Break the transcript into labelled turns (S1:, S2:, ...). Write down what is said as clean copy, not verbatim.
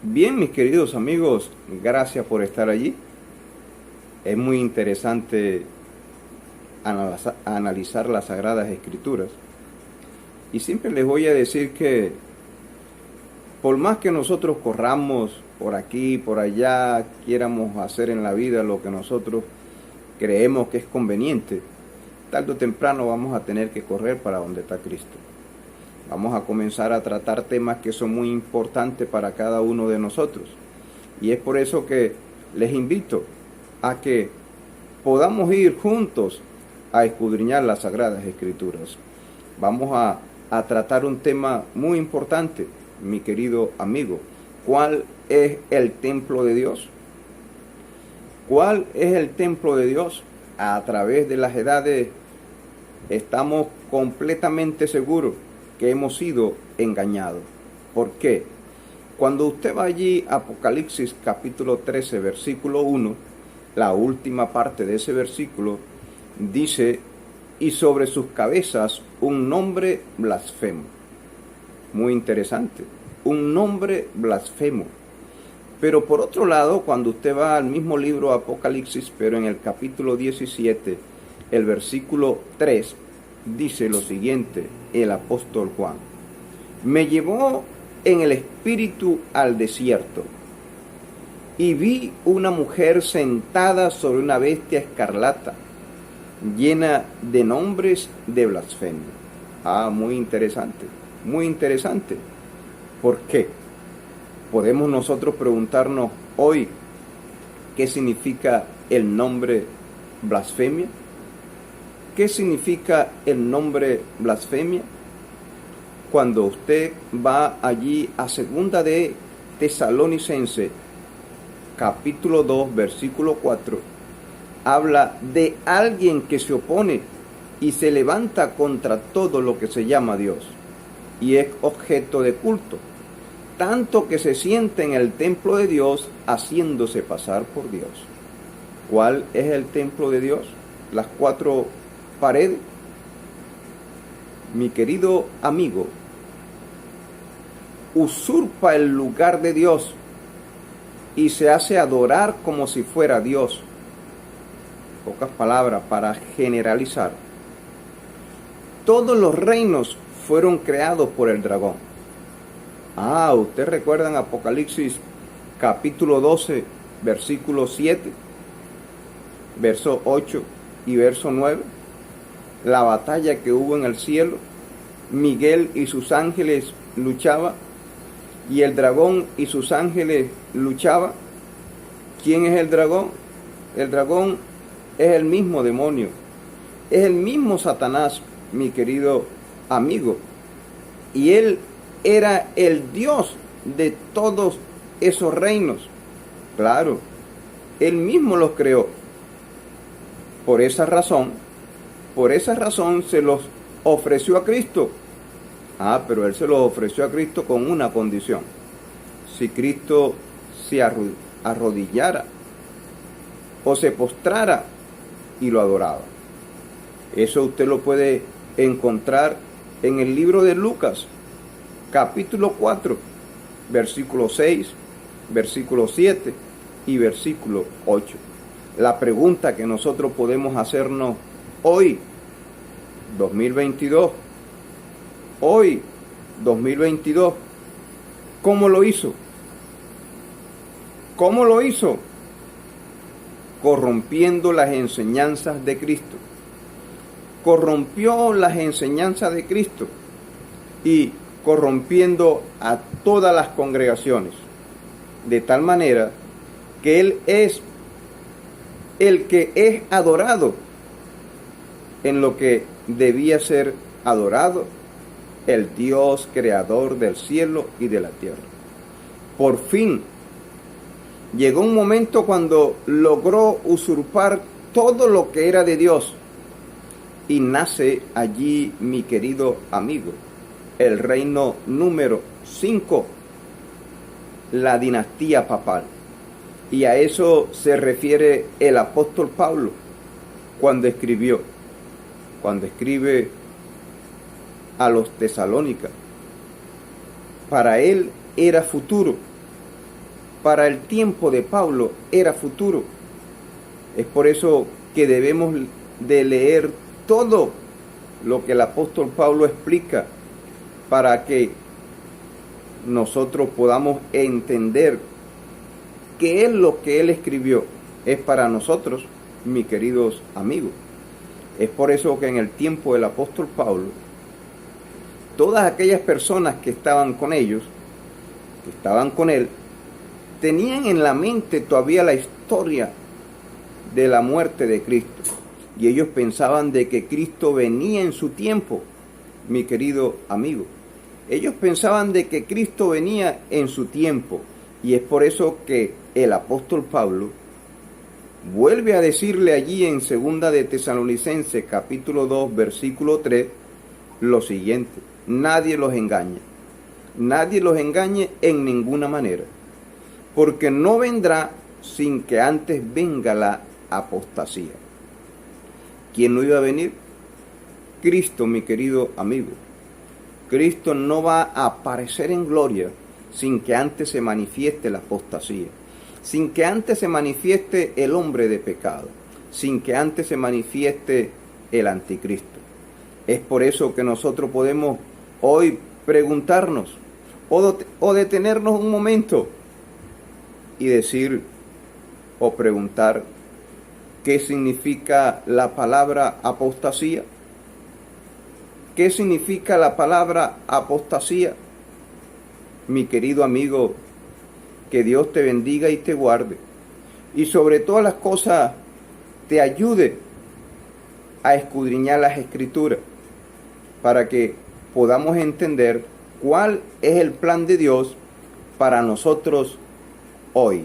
S1: Bien, mis queridos amigos, gracias por estar allí. Es muy interesante analizar las Sagradas Escrituras. Y siempre les voy a decir que por más que nosotros corramos por aquí, por allá, quieramos hacer en la vida lo que nosotros creemos que es conveniente, tarde o temprano vamos a tener que correr para donde está Cristo. Vamos a comenzar a tratar temas que son muy importantes para cada uno de nosotros. Y es por eso que les invito a que podamos ir juntos a escudriñar las Sagradas Escrituras. Vamos a tratar un tema muy importante, mi querido amigo. ¿Cuál es el templo de Dios? ¿Cuál es el templo de Dios? A través de las edades estamos completamente seguros que hemos sido engañados. ¿Por qué? Cuando usted va allí, Apocalipsis capítulo 13, versículo 1, la última parte de ese versículo, dice, y sobre sus cabezas un nombre blasfemo. Muy interesante, un nombre blasfemo. Pero por otro lado, cuando usted va al mismo libro Apocalipsis, pero en el capítulo 17, el versículo 3, dice lo siguiente, el apóstol Juan: me llevó en el espíritu al desierto, y vi una mujer sentada sobre una bestia escarlata, llena de nombres de blasfemia. Muy interesante, muy interesante. ¿Por qué? Podemos nosotros preguntarnos hoy qué significa el nombre blasfemia. ¿Qué significa el nombre blasfemia? Cuando usted va allí a segunda de Tesalonicense, capítulo 2, versículo 4, habla de alguien que se opone y se levanta contra todo lo que se llama Dios y es objeto de culto, tanto que se siente en el templo de Dios haciéndose pasar por Dios. ¿Cuál es el templo de Dios? Las cuatro paredes. Mi querido amigo, usurpa el lugar de Dios y se hace adorar como si fuera Dios. Pocas palabras para generalizar. Todos los reinos fueron creados por el dragón. Usted recuerda en Apocalipsis capítulo 12, versículo 7, verso 8 y verso 9, la batalla que hubo en el cielo. Miguel y sus ángeles luchaban y el dragón y sus ángeles luchaban. ¿Quién es el dragón? El dragón es el mismo demonio, es el mismo Satanás, mi querido amigo, y él era el Dios de todos esos reinos. Claro, él mismo los creó. Por esa razón se los ofreció a Cristo. Pero él se los ofreció a Cristo con una condición: si Cristo se arrodillara o se postrara y lo adoraba. Eso usted lo puede encontrar en el libro de Lucas, capítulo 4, versículo 6, versículo 7 y versículo 8. La pregunta que nosotros podemos hacernos hoy, 2022, ¿cómo lo hizo? ¿Cómo lo hizo? Corrompiendo las enseñanzas de Cristo. Corrompió las enseñanzas de Cristo y corrompiendo a todas las congregaciones, de tal manera que Él es el que es adorado en lo que debía ser adorado, el Dios creador del cielo y de la tierra. Por fin llegó un momento cuando logró usurpar todo lo que era de Dios, y nace allí, mi querido amigo, el reino número 5, la dinastía papal. Y a eso se refiere el apóstol Pablo cuando escribe a los Tesalónicas. Para él era futuro para el tiempo de Pablo era futuro. Es por eso que debemos de leer todo lo que el apóstol Pablo explica para que nosotros podamos entender qué es lo que él escribió. Es para nosotros, mis queridos amigos. Es por eso que en el tiempo del apóstol Pablo, todas aquellas personas que estaban con ellos, que estaban con él, tenían en la mente todavía la historia de la muerte de Cristo. Y ellos pensaban de que Cristo venía en su tiempo, mi querido amigo. Ellos pensaban de que Cristo venía en su tiempo. Y es por eso que el apóstol Pablo vuelve a decirle allí en 2 de Tesalonicenses capítulo 2 versículo 3 lo siguiente: nadie los engañe. Nadie los engañe en ninguna manera, porque no vendrá sin que antes venga la apostasía. ¿Quién no iba a venir? Cristo, mi querido amigo. Cristo no va a aparecer en gloria sin que antes se manifieste la apostasía, sin que antes se manifieste el hombre de pecado, sin que antes se manifieste el anticristo. Es por eso que nosotros podemos hoy preguntarnos o detenernos un momento y decir o preguntar: ¿qué significa la palabra apostasía? ¿Qué significa la palabra apostasía? Mi querido amigo, que Dios te bendiga y te guarde. Y sobre todas las cosas, te ayude a escudriñar las Escrituras para que podamos entender cuál es el plan de Dios para nosotros hoy.